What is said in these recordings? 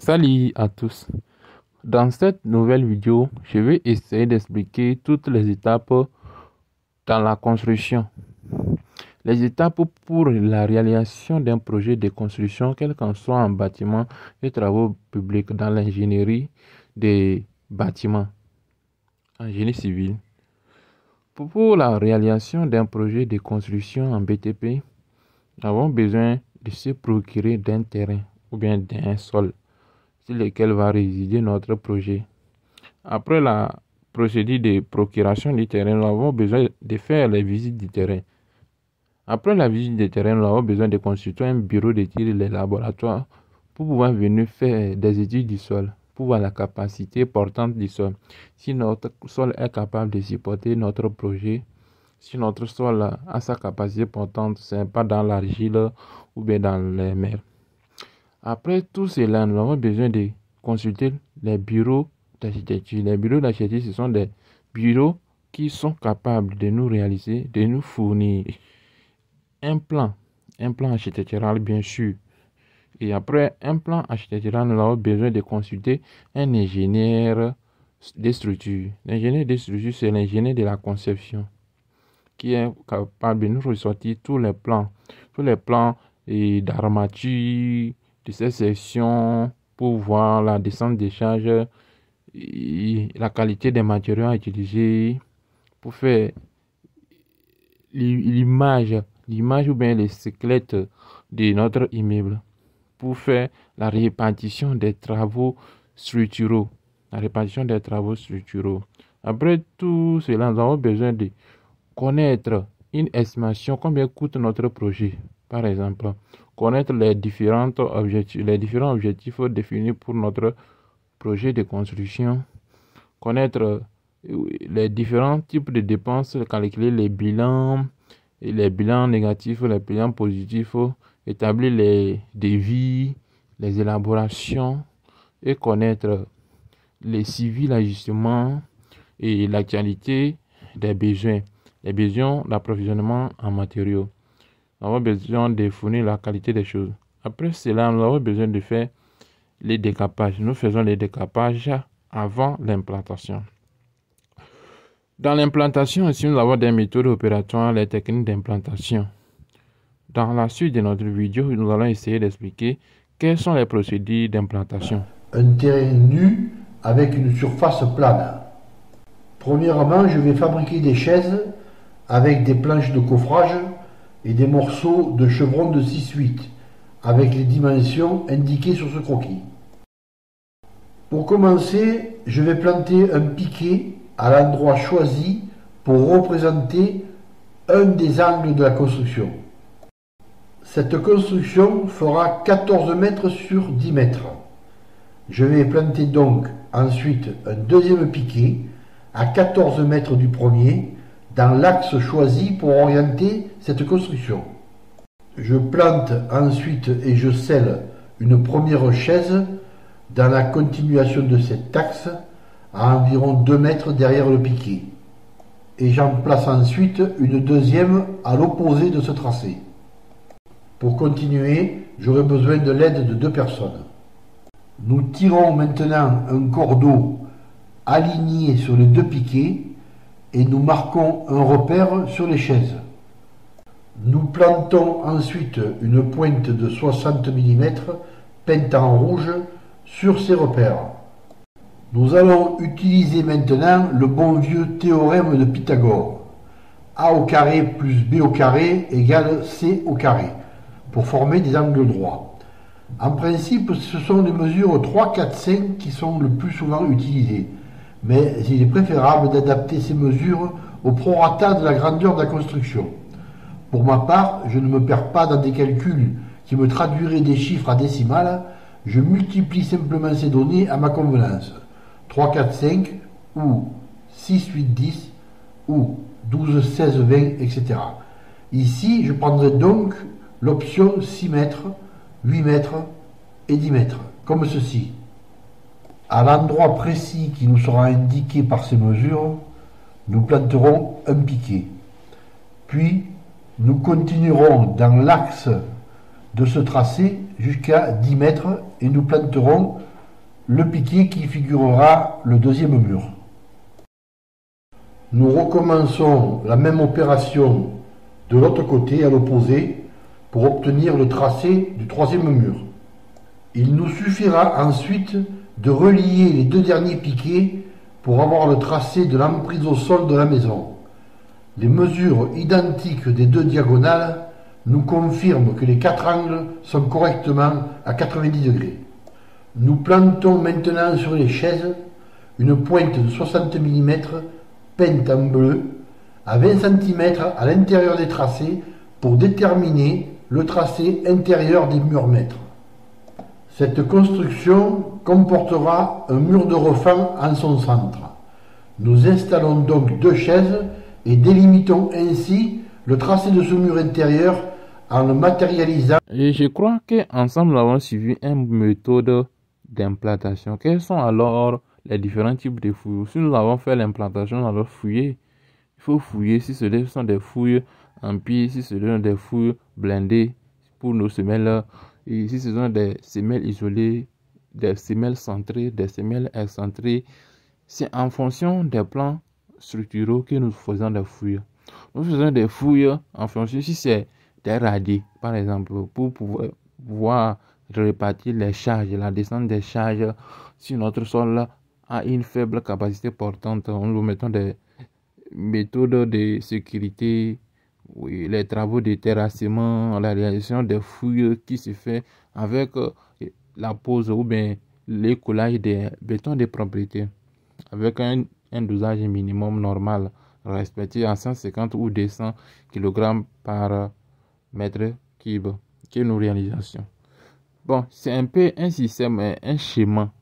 Salut à tous. Dans cette nouvelle vidéo, je vais essayer d'expliquer toutes les étapes dans la construction. Les étapes pour la réalisation d'un projet de construction, quel qu'en soit en bâtiment et travaux publics dans l'ingénierie des bâtiments, en génie civil. Pour la réalisation d'un projet de construction en BTP, nous avons besoin de se procurer d'un terrain ou bien d'un sol sur lequel va résider notre projet. Après la procédure de procuration du terrain, nous avons besoin de faire les visites du terrain. Après la visite du terrain, nous avons besoin de constituer un bureau d'études et les laboratoires pour pouvoir venir faire des études du sol, pour voir la capacité portante du sol. Si notre sol est capable de supporter notre projet, si notre sol a sa capacité portante, ce n'est pas dans l'argile ou bien dans les mers. Après tout cela, nous avons besoin de consulter les bureaux d'architecture. Les bureaux d'architecture, ce sont des bureaux qui sont capables de nous réaliser, de nous fournir un plan architectural bien sûr. Et après un plan architectural, nous avons besoin de consulter un ingénieur des structures. L'ingénieur des structures, c'est l'ingénieur de la conception qui est capable de nous ressortir tous les plans d'armature, de ces sections pour voir la descente des charges, la qualité des matériaux à utiliser pour faire l'image ou bien les squelettes de notre immeuble, pour faire la répartition des travaux structuraux. Après tout cela, nous avons besoin de connaître une estimation, combien coûte notre projet. Par exemple, connaître les différents objectifs définis pour notre projet de construction, connaître les différents types de dépenses, calculer les bilans négatifs, les bilans positifs, établir les devis, les élaborations et connaître les civils ajustements et l'actualité des besoins. Les besoins d'approvisionnement en matériaux. Nous avons besoin de fournir la qualité des choses. Après cela, nous avons besoin de faire les décapages. Nous faisons les décapages avant l'implantation. Dans l'implantation, ici, nous avons des méthodes opératoires, les techniques d'implantation. Dans la suite de notre vidéo, nous allons essayer d'expliquer quelles sont les procédures d'implantation. Un terrain nu avec une surface plane. Premièrement, je vais fabriquer des chaises avec des planches de coffrage et des morceaux de chevron de 6-8 avec les dimensions indiquées sur ce croquis. Pour commencer, je vais planter un piquet à l'endroit choisi pour représenter un des angles de la construction. Cette construction fera 14 mètres sur 10 mètres. Je vais planter donc ensuite un deuxième piquet à 14 mètres du premier dans l'axe choisi pour orienter cette construction. Je plante ensuite et je scelle une première chaise dans la continuation de cet axe à environ 2 mètres derrière le piquet. Et j'en place ensuite une deuxième à l'opposé de ce tracé. Pour continuer, j'aurai besoin de l'aide de 2 personnes. Nous tirons maintenant un cordeau aligné sur les 2 piquets et nous marquons un repère sur les chaises. Nous plantons ensuite une pointe de 60 mm peinte en rouge sur ces repères. Nous allons utiliser maintenant le bon vieux théorème de Pythagore. A au carré plus B au carré égale C au carré pour former des angles droits. En principe, ce sont les mesures 3, 4, 5 qui sont le plus souvent utilisées. Mais il est préférable d'adapter ces mesures au prorata de la grandeur de la construction. Pour ma part, je ne me perds pas dans des calculs qui me traduiraient des chiffres à décimales, je multiplie simplement ces données à ma convenance. 3, 4, 5, ou 6, 8, 10, ou 12, 16, 20, etc. Ici, je prendrai donc l'option 6 mètres, 8 mètres et 10 mètres, comme ceci. À l'endroit précis qui nous sera indiqué par ces mesures, nous planterons un piquet. Puis, nous continuerons dans l'axe de ce tracé jusqu'à 10 mètres et nous planterons le piquet qui figurera le deuxième mur. Nous recommençons la même opération de l'autre côté, à l'opposé, pour obtenir le tracé du troisième mur. Il nous suffira ensuite de relier les deux derniers piquets pour avoir le tracé de l'emprise au sol de la maison. Les mesures identiques des deux diagonales nous confirment que les quatre angles sont correctement à 90 degrés. Nous plantons maintenant sur les chaises une pointe de 60 mm peinte en bleu à 20 cm à l'intérieur des tracés pour déterminer le tracé intérieur des murs maîtres. Cette construction comportera un mur de refend en son centre. Nous installons donc deux chaises et délimitons ainsi le tracé de ce mur intérieur en le matérialisant. Et je crois qu'ensemble nous avons suivi une méthode d'implantation. Quels sont alors les différents types de fouilles? Si nous avons fait l'implantation, nous allons fouiller. Il faut fouiller si ce sont des fouilles en pied, si ce sont des fouilles blindées pour nos semelles, et si ce sont des semelles isolées, des semelles centrées, des semelles excentrées. C'est en fonction des plans structuraux que nous faisons des fouilles. Nous faisons des fouilles en fonction si c'est des radiers, par exemple, pour pouvoir répartir les charges, la descente des charges. Si notre sol a une faible capacité portante, nous mettons des méthodes de sécurité, oui, les travaux de terrassement, la réalisation des fouilles qui se fait avec la pose ou bien l'écoulage des bétons de propriété avec un dosage minimum normal respecté à 150 ou 200 kg par mètre cube que nos réalisations. Bon, c'est un peu un système, un schéma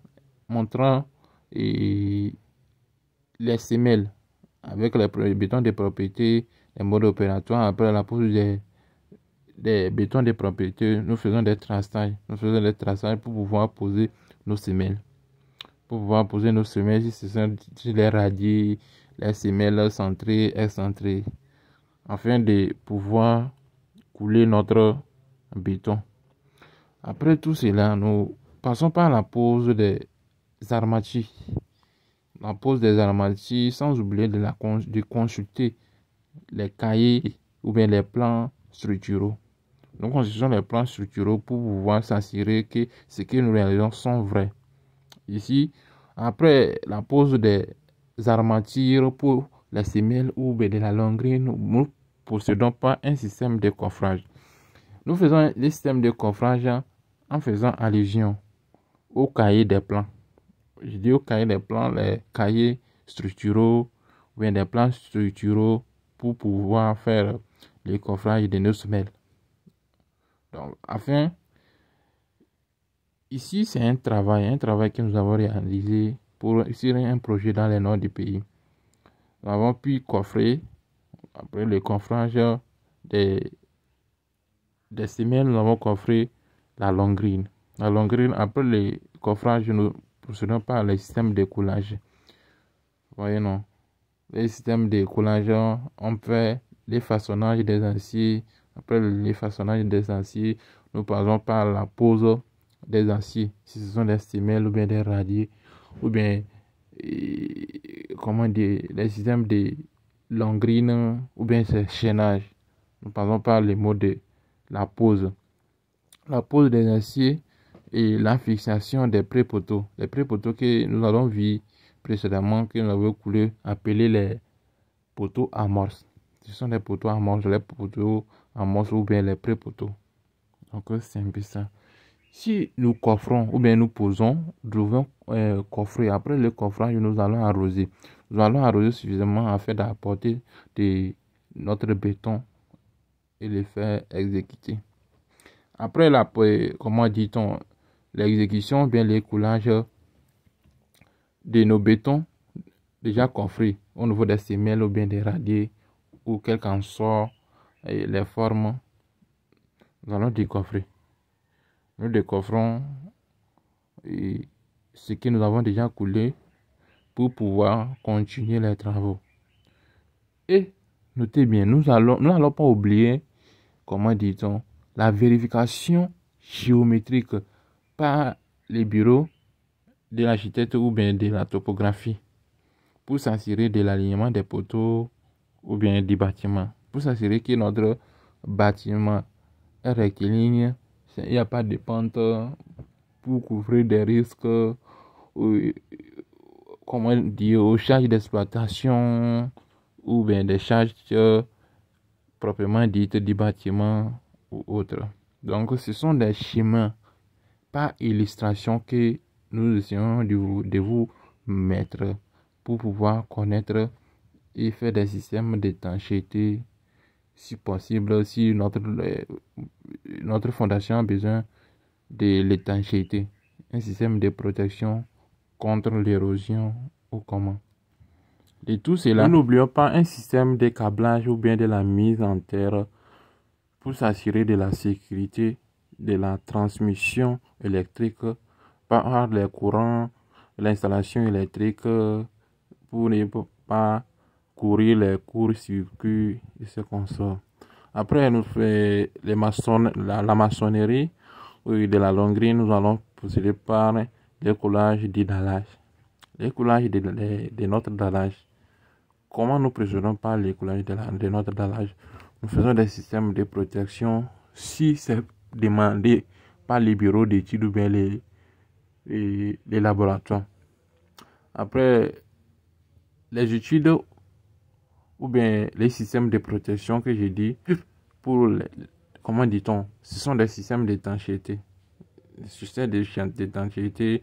montrant les semelles avec les bétons de propriété, les modes opératoires. Après la pose des bétons de propriété, nous faisons des traçages. Nous faisons des traçages pour pouvoir poser nos semelles. Pour pouvoir poser nos semelles, si ce sont les radiers, les semelles centrées, excentrées, afin de pouvoir couler notre béton. Après tout cela, nous passons par la pose des armatures. La pose des armatures, sans oublier de consulter les cahiers ou bien les plans structuraux. Nous consultons les plans structuraux pour pouvoir s'assurer que ce que nous réalisons sont vrais. Ici, après la pose des armatures pour les semelles ou bien de la longuerie, nous ne possédons pas un système de coffrage. Nous faisons le système de coffrage en faisant allusion au cahier des plans. Je dis au cahier des plans, les cahiers structuraux ou bien des plans structuraux pour pouvoir faire le coffrage de nos semelles. Donc, ici, c'est un travail que nous avons réalisé pour réussir un projet dans le nord du pays. Nous avons pu coffrer, après le coffrage des semelles, nous avons coffré la longrine. La longrine, après le coffrage, nous procédons par le système de coulage. Voyez, non? Le système de coulage, on fait les façonnages des aciers. Après les façonnages des aciers, nous passons par la pose des aciers. Si ce sont des semelles ou bien des radiers, ou bien, comment dire, les systèmes de longrine, ou bien ces chaînages. Nous passons par les modes de la pose. La pose des aciers et la fixation des pré-poteaux. Les pré-poteaux que nous allons voir précédemment, que nous avons coulé, appelés les poteaux amorces. Ce sont les poteaux amorces, ou bien les pré-poteaux. Donc c'est un peu ça. Si nous coffrons ou bien nous posons, nous devons coffrer. Après le coffrage, nous allons arroser. Nous allons arroser suffisamment afin d'apporter notre béton et le faire exécuter. Après comment dit-on, l'exécution, bien l'écoulage de nos bétons déjà coffrés au niveau des semelles ou bien des radiers ou quel qu'en soit les formes, nous allons décoffrer. Nous décoffrons ce que nous avons déjà coulé pour pouvoir continuer les travaux. Et notez bien, nous n'allons pas oublier, comment dit-on, la vérification géométrique par les bureaux de l'architecte ou bien de la topographie pour s'assurer de l'alignement des poteaux ou bien du bâtiment, pour s'assurer que notre bâtiment est rectiligne, il n'y a pas de pente, pour couvrir des risques, comment dire, aux charges d'exploitation ou bien des charges proprement dites du bâtiment ou autre. Donc ce sont des schémas par illustration que nous essayons de vous mettre pour pouvoir connaître et faire des systèmes d'étanchéité si possible, si notre fondation a besoin de l'étanchéité, un système de protection contre l'érosion ou comment. De tout cela, nous n'oublions pas un système de câblage ou bien de la mise en terre pour s'assurer de la sécurité de la transmission électrique par les courants, l'installation électrique pour ne pas courir les courts-circuits et ce qu'on sort. Après, nous fait la maçonnerie de la longuerie, nous allons procéder par le coulage du dallage. Le coulage de notre dallage. Comment nous procédons par le coulage de notre dallage? Nous faisons des systèmes de protection si c'est demandé par les bureaux d'études ou bien les laboratoires. Après, les études ou bien les systèmes de protection que j'ai dit, pour comment dit-on, ce sont des systèmes d'étanchéité. Des systèmes d'étanchéité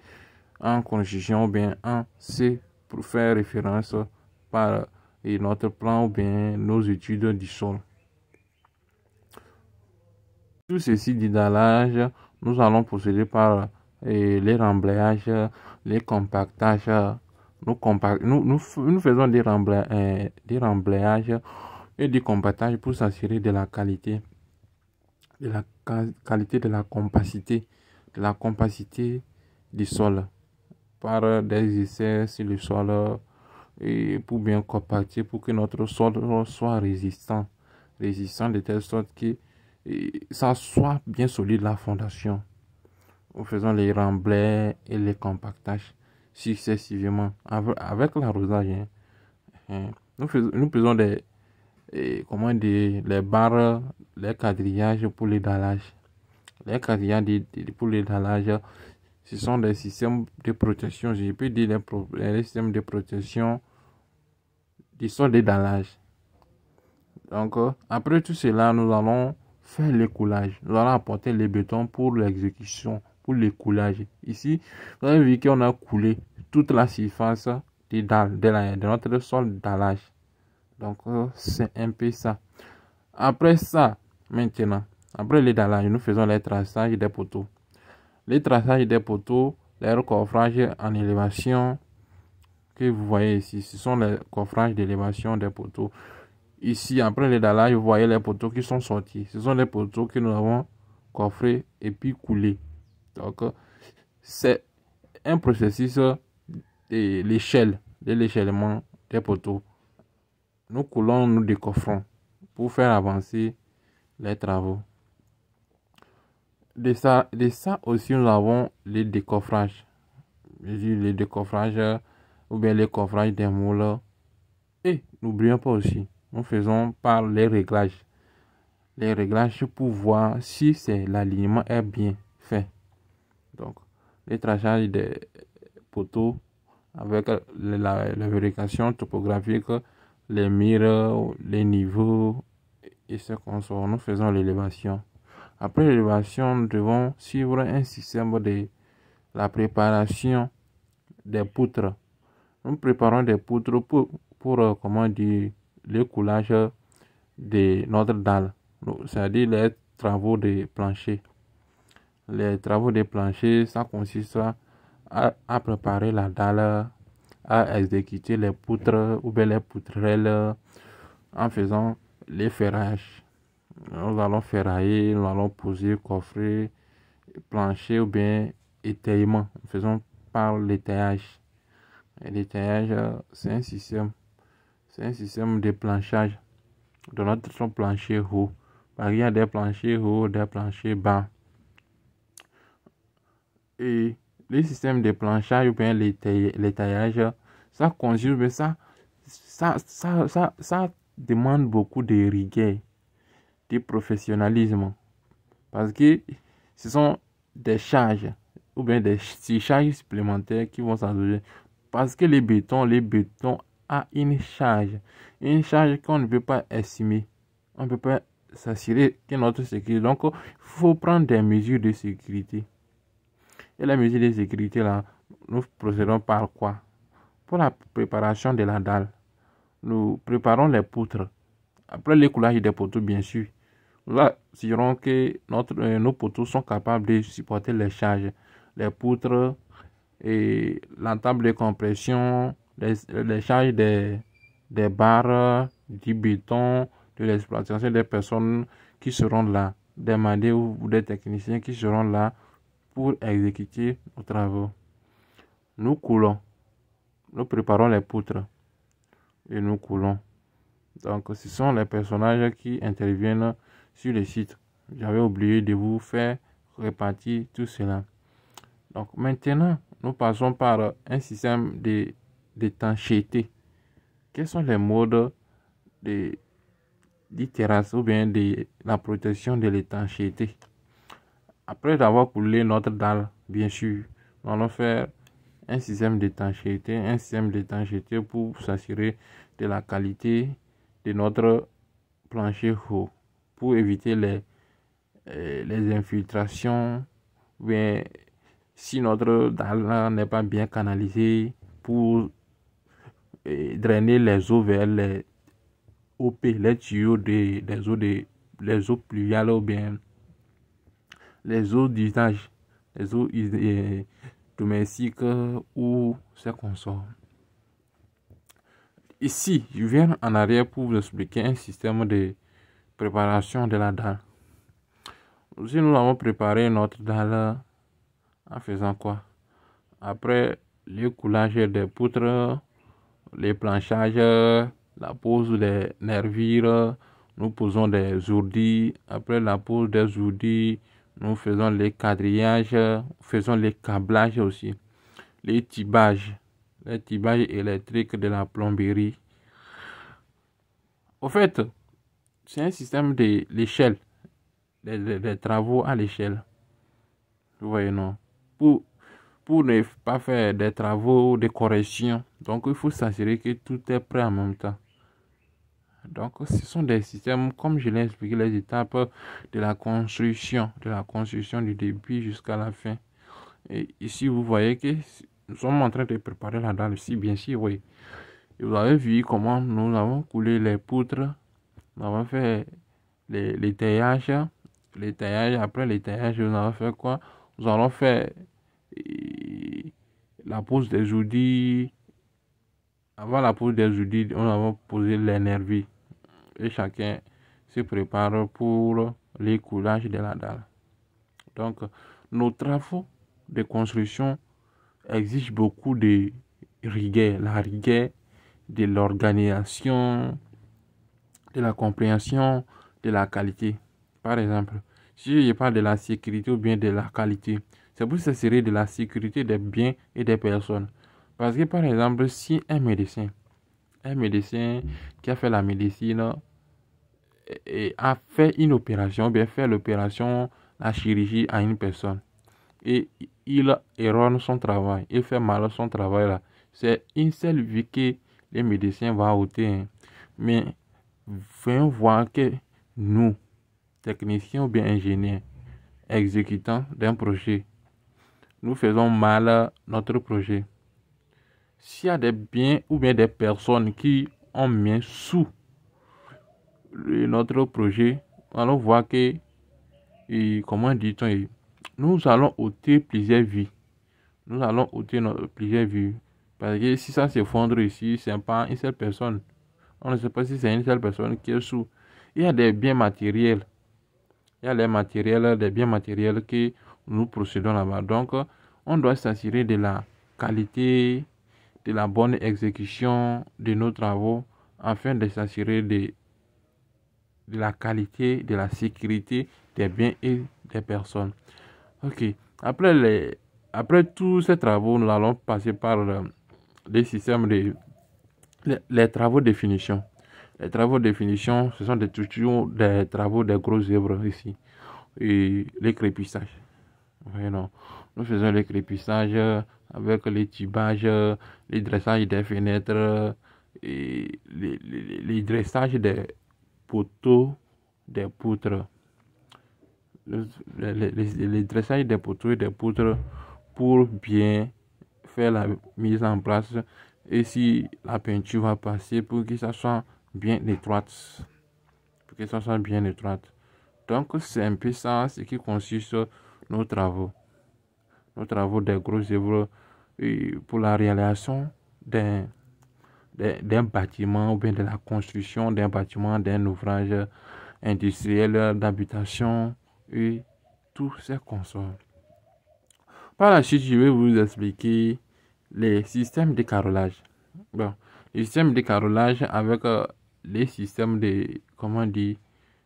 en conjugation ou bien en C pour faire référence par notre plan ou bien nos études du sol. Tout ceci dit dallage, nous allons procéder par les remblayages, les compactages. Nous faisons des remblayages et des compactages pour s'assurer de la qualité, de la compacité du sol par des essais sur le sol et pour bien compacter, pour que notre sol soit résistant de telle sorte que ça soit bien solide la fondation. Nous faisons les remblais et les compactages successivement avec l'arrosage. Nous faisons les barres, les quadrillages pour les dallages. Les quadrillages pour les dallages, ce sont des systèmes de protection. Je peux dire les systèmes de protection du sol de dallage. Donc, après tout cela, nous allons faire le coulage. Nous allons apporter les bétons pour l'exécution, pour le coulage. Ici, vous avez vu qu'on a coulé toute la surface de notre sol dallage. Donc, c'est un peu ça. Après ça, maintenant, après les dallages, nous faisons les traçages des poteaux. Les traçages des poteaux, les recoffrages en élévation que vous voyez ici, ce sont les coffrages d'élévation des poteaux. Ici, après les dallages, vous voyez les poteaux qui sont sortis. Ce sont les poteaux que nous avons coffrés et puis coulés. Donc, c'est un processus de l'échellement des poteaux. Nous coulons, nous décoffrons pour faire avancer les travaux. De ça aussi, nous avons les décoffrages. Les décoffrages ou bien les coffrages des moules. Et n'oublions pas aussi, nous faisons par les réglages. Les réglages pour voir si l'alignement est bien fait. Donc, les traçages des poteaux avec la vérification topographique, les murs, les niveaux et ce qu'on sort. Nous faisons l'élévation. Après l'élévation, nous devons suivre un système de la préparation des poutres. Nous préparons des poutres pour comment dire, le coulage de notre dalle, c'est-à-dire les travaux de plancher. Les travaux de plancher, ça consiste à préparer la dalle, à exécuter les poutres ou bien les poutrelles en faisant les ferrages. Nous allons ferrailler, nous allons poser, coffrer, plancher ou bien étayement. Nous faisons par l'étayage. L'étayage, c'est un système de planchage de notre plancher haut. Il y a des planchers hauts, des planchers bas. Et les systèmes de planchage ou bien les taillages, ça consume, mais ça demande beaucoup de rigueur, de professionnalisme. Parce que ce sont des charges ou bien des charges supplémentaires qui vont s'ajouter. Parce que les bétons a une charge qu'on ne peut pas estimer. On ne peut pas s'assurer que notre sécurité. Donc, il faut prendre des mesures de sécurité. Et les mesures de sécurité, là, nous procédons par quoi? Pour la préparation de la dalle, nous préparons les poutres. Après l'écoulage des poteaux, bien sûr, nous assurons que nos poteaux sont capables de supporter les charges. Les poutres et la table de compression, les charges des barres, du béton, de l'exploitation des personnes qui seront là, des mandés ou des techniciens qui seront là pour exécuter nos travaux. Nous coulons, nous préparons les poutres et nous coulons. Donc, ce sont les personnages qui interviennent sur le site. J'avais oublié de vous faire répartir tout cela. Donc, maintenant, nous passons par un système d'étanchéité. Quels sont les modes d'itération ou bien de la protection de l'étanchéité? Après avoir coulé notre dalle, bien sûr, nous allons faire un système d'étanchéité pour s'assurer de la qualité de notre plancher haut, pour éviter les infiltrations, bien, si notre dalle n'est pas bien canalisée, pour drainer les eaux vers les OP, les tuyaux des eaux les eaux pluviales ou bien les eaux d'usage, les eaux domestiques ou ces consorts. Ici, je viens en arrière pour vous expliquer un système de préparation de la dalle. Si nous avons préparé notre dalle en faisant quoi? Après le coulage des poutres, les planchages, la pose des nervures, nous posons des ourdis. Après la pose des ourdis, nous faisons les quadrillages, faisons les câblages aussi, les tibages électriques de la plomberie. Au fait, c'est un système de l'échelle, des travaux à l'échelle. Vous voyez, non? Pour ne pas faire des travaux de correction, donc il faut s'assurer que tout est prêt en même temps. Donc, ce sont des systèmes, comme je l'ai expliqué, les étapes de la construction du début jusqu'à la fin. Et ici, vous voyez que nous sommes en train de préparer la dalle ici, bien sûr, oui. Et vous avez vu comment nous avons coulé les poutres, nous avons fait les taillages. Après les taillages, nous avons fait quoi? Nous allons faire la pose des outils. Avant la pose des outils, on a posé les nervis. Et chacun se prépare pour l'écoulage de la dalle. Donc, nos travaux de construction exigent beaucoup de rigueur. La rigueur de l'organisation, de la compréhension, de la qualité. Par exemple, si je parle de la sécurité ou bien de la qualité, c'est pour s'assurer de la sécurité des biens et des personnes. Parce que, par exemple, si un médecin qui a fait la médecine et a fait une opération, bien fait l'opération, la chirurgie à une personne, et il erronne son travail, il fait mal son travail là, c'est une seule vie que les médecins vont ôter. Hein. Mais voyons voir que nous, techniciens ou bien ingénieurs, exécutants d'un projet, nous faisons mal notre projet. S'il y a des biens ou bien des personnes qui ont mis sous notre projet, allons voir que, comment dit-on, nous allons ôter plusieurs vies. Nous allons ôter plusieurs vies. Parce que si ça s'effondre ici, c'est pas une seule personne. On ne sait pas si c'est une seule personne qui est sous. Il y a des biens matériels. Il y a des biens matériels que nous procédons là-bas. Donc, on doit s'assurer de la qualité, de la bonne exécution de nos travaux afin de s'assurer de la qualité, de la sécurité des biens et des personnes. Ok. Après Après tous ces travaux, nous allons passer par les systèmes les travaux de finition. Les travaux de finition, ce sont toujours des travaux des grosses œuvres ici. Et les crépissages. Oui, non. Nous faisons les crépissages avec les tubages, les dressages des fenêtres, et les dressages des poteaux, des poutres. Les dressages des poteaux et des poutres pour bien faire la mise en place. Et si la peinture va passer, pour que ça soit bien étroite. Pour que ça soit bien étroite. Donc, c'est un peu ça, ce qui consiste nos travaux. Nos travaux des grosses œuvres pour la réalisation d'un bâtiment ou bien de la construction d'un bâtiment, d'un ouvrage industriel, d'habitation et tous ces consorts. Par la suite, je vais vous expliquer les systèmes de carrelage. Bon, les systèmes de carrelage avec les systèmes de, comment dire,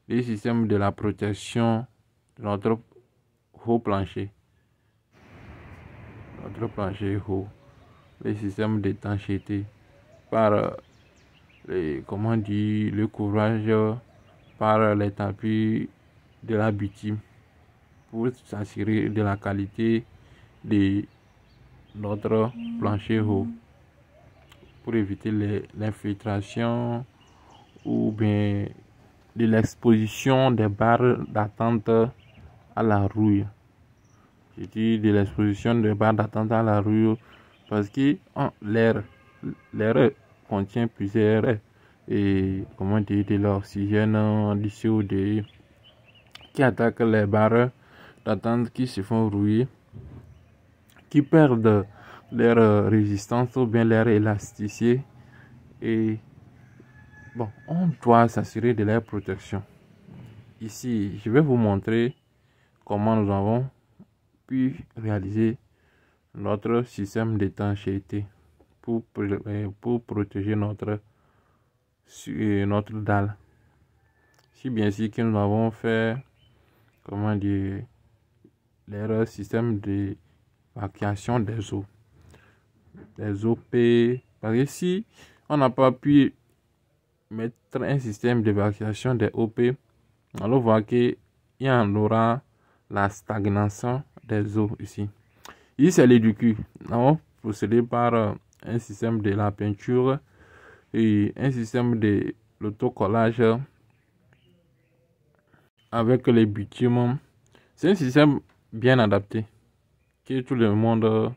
les systèmes de la protection de notre haut plancher. Notre plancher haut. Les systèmes d'étanchéité par comment dire, le couvrage par les tapis de la bitume pour s'assurer de la qualité de notre plancher haut, pour éviter l'infiltration ou bien de l'exposition des barres d'attente à la rouille. Je dis de l'exposition des barres d'attente à la rouille parce que l'air contient plusieurs et comment dire, de l'oxygène, du CO2 qui attaquent les barres d'attente qui se font rouiller, qui perdent leur résistance ou bien leur élasticité. Et bon, on doit s'assurer de leur protection. Ici, je vais vous montrer comment nous avons pu réaliser notre système d'étanchéité pour protéger notre dalle. Si bien sûr que nous avons fait, comment dire, leur système d'évacuation des eaux. Les OP. Parce que si on n'a pas pu mettre un système d'évacuation des OP, on va voir qu'il y en aura la stagnation des eaux ici. Ici, c'est l'éducu. Nous avons procédé par un système de la peinture et un système de l'autocollage avec les bitumes. C'est un système bien adapté que tout le monde,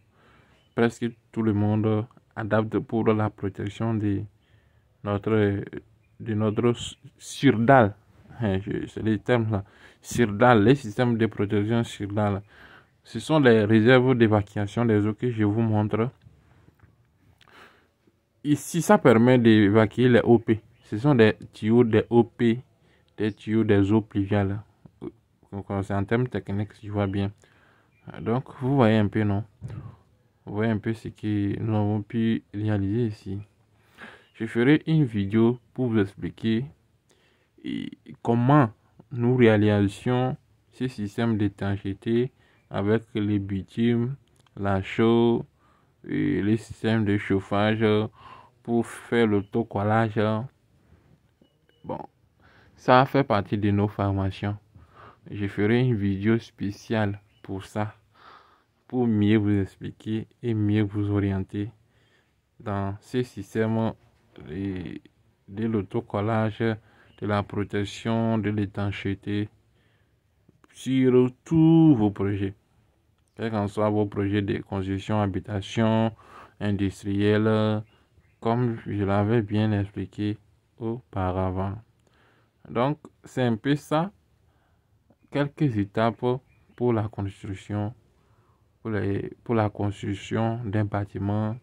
presque tout le monde, adapte pour la protection de notre surdalle. C'est les termes là. Surdalle, les systèmes de protection surdalle. Ce sont les réserves d'évacuation des eaux que je vous montre. Ici, ça permet d'évacuer les OP. Ce sont des tuyaux des OP, des tuyaux des eaux pluviales. C'est en termes techniques, si je vois bien. Donc, vous voyez un peu, non? Vous voyez un peu ce que nous avons pu réaliser ici. Je ferai une vidéo pour vous expliquer comment nous réalisions ce système d'étanchéité avec les bitumes, la chaux, et les systèmes de chauffage pour faire l'autocollage. Bon, ça fait partie de nos formations. Je ferai une vidéo spéciale pour ça, pour mieux vous expliquer et mieux vous orienter dans ces systèmes de l'autocollage, de la protection, de l'étanchéité sur tous vos projets. Quels qu'en soient vos projets de construction, habitation, industrielle, comme je l'avais bien expliqué auparavant. Donc, c'est un peu ça, quelques étapes pour la construction, pour la construction d'un bâtiment,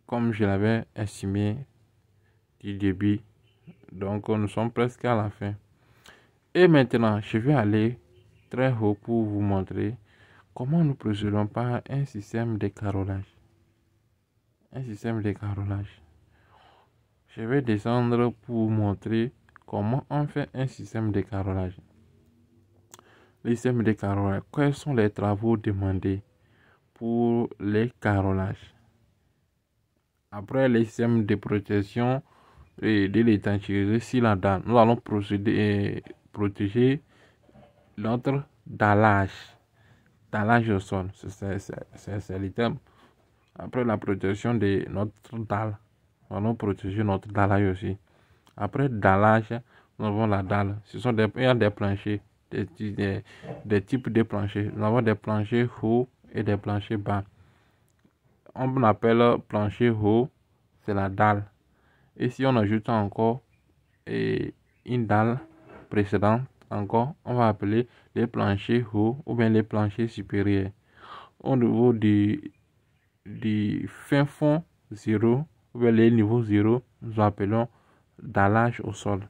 comme je l'avais estimé du début. Donc, nous sommes presque à la fin. Et maintenant, je vais aller très haut pour vous montrer comment nous procédons par un système de carrelage. Un système de carrelage. Je vais descendre pour vous montrer comment on fait un système de carrelage. le système de carrelage. Quels sont les travaux demandés pour les carrelages? Après les systèmes de protection et de l'étanchéité, si la dalle, nous allons procéder et protéger notre dallage au sol. C'est le terme. Après la protection de notre dalle, nous allons protéger notre dallage aussi. Après dallage, nous avons la dalle. Il y a des planchers, des types de planchers. Nous avons des planchers hauts et des planchers bas. On appelle plancher haut, c'est la dalle. Et si on ajoute encore une dalle précédente, encore, on va appeler les planchers hauts ou bien les planchers supérieurs. Au niveau du fin fond 0, ou bien les niveaux 0, nous appelons dallage au sol.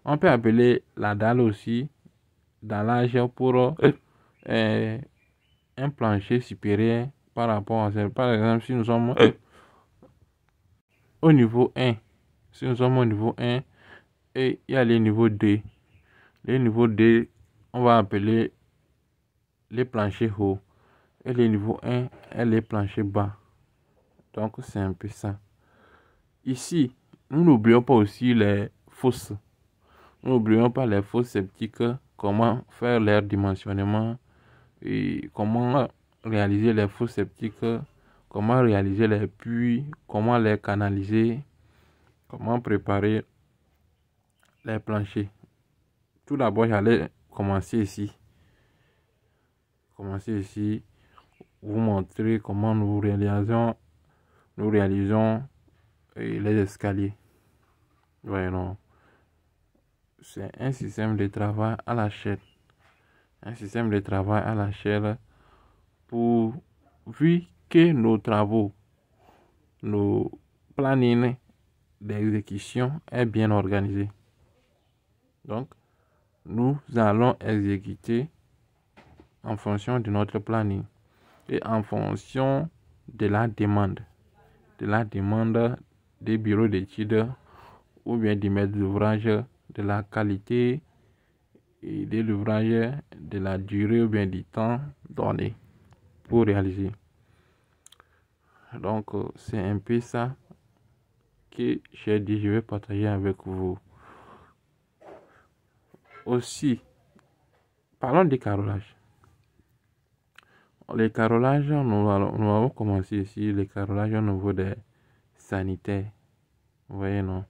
On peut appeler la dalle aussi dallage pour un plancher supérieur par rapport à ça. Par exemple, si nous sommes au niveau 1, si nous sommes au niveau 1 et il y a les niveaux 2. Les niveaux 2, on va appeler les planchers hauts. Et les niveaux 1 et les planchers bas. Donc, c'est un peu ça. Ici, nous n'oublions pas aussi les fosses. Nous n'oublions pas les fosses septiques, comment faire leur dimensionnement et comment réaliser les fosses septiques, comment réaliser les puits, comment les canaliser, comment préparer les planchers. Tout d'abord, j'allais commencer ici. Vous montrer comment nous réalisons les escaliers. Ouais, non. C'est un système de travail à la chaîne. Un système de travail à la chaîne pour, vu que nos travaux, nos plannings d'exécution est bien organisé. Donc, nous allons exécuter en fonction de notre planning et en fonction de la demande des bureaux d'études ou bien du maître d'ouvrage, de la qualité et de l'ouvrage, de la durée ou bien du temps donné pour réaliser. Donc, c'est un peu ça que j'ai dit, je vais partager avec vous. Aussi, parlons des carrelages. Les carrelages, nous allons commencer ici. Les carrelages au niveau des sanitaires. Vous voyez, non?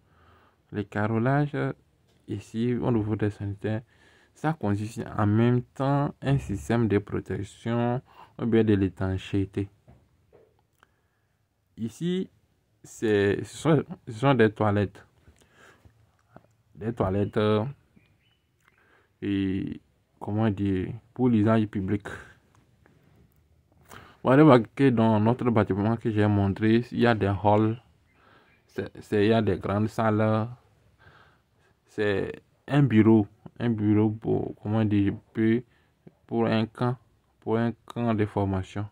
Les carrelages ici au niveau des sanitaires, ça consiste en même temps un système de protection ou bien de l'étanchéité. Ici, ce sont des toilettes. Des toilettes et comment dire, pour l'usage public. Voilà que dans notre bâtiment que j'ai montré, il y a des halls, il y a des grandes salles, c'est un bureau pour, comment dire, pour un camp de formation.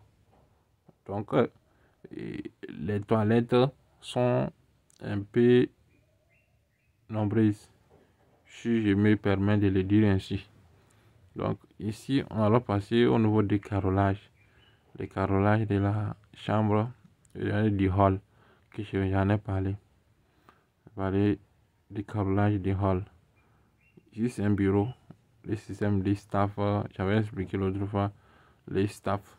Donc, les toilettes sont un peu nombreuses, si je me permets de le dire ainsi. Donc, ici, on va passer au niveau du carrelage. Le carrelage de la chambre du hall que j'en ai parlé. Du carrelage du hall. Ici, c'est un bureau. Le système des staff, j'avais expliqué l'autre fois, les staff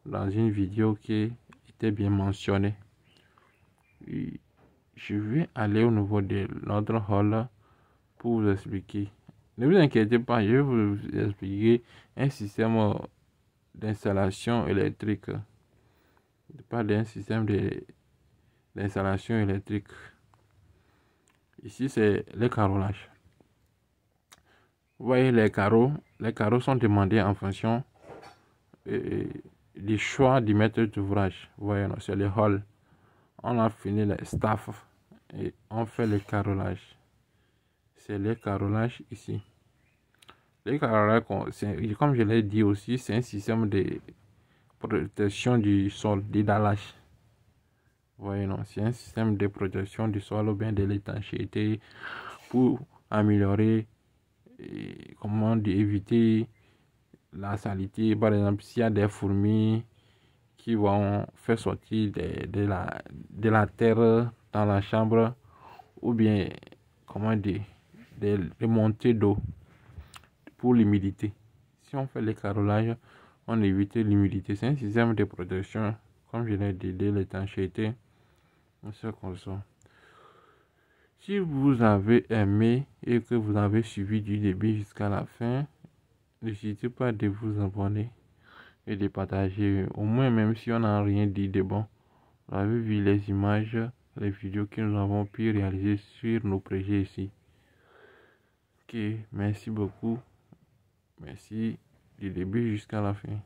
dans une vidéo qui était bien mentionnée. Et je vais aller au niveau de notre hall pour vous expliquer. Ne vous inquiétez pas, je vais vous expliquer un système d'installation électrique. Je parle d'un système d'installation électrique. Ici, c'est le carrelage. Vous voyez les carreaux sont demandés en fonction du choix du maître d'ouvrage. Vous voyez, c'est le hall. On a fini le staff et on fait le carrelage. C'est le carrelage ici. Le carrelage, comme je l'ai dit aussi, c'est un système de protection du sol, du dallage. Vous voyez, non, c'est un système de protection du sol ou bien de l'étanchéité pour améliorer, comment éviter la saleté. Par exemple, s'il y a des fourmis qui vont faire sortir de la terre dans la chambre, ou bien, comment dire, des montées d'eau pour l'humidité. Si on fait les carrelages, on évite l'humidité. C'est un système de protection, comme je l'ai dit, de l'étanchéité. C'est comme ça. Si vous avez aimé et que vous avez suivi du début jusqu'à la fin, n'hésitez pas de vous abonner et de partager. Au moins, même si on n'a rien dit de bon, vous avez vu les images, les vidéos que nous avons pu réaliser sur nos projets ici. Ok, merci beaucoup. Merci du début jusqu'à la fin.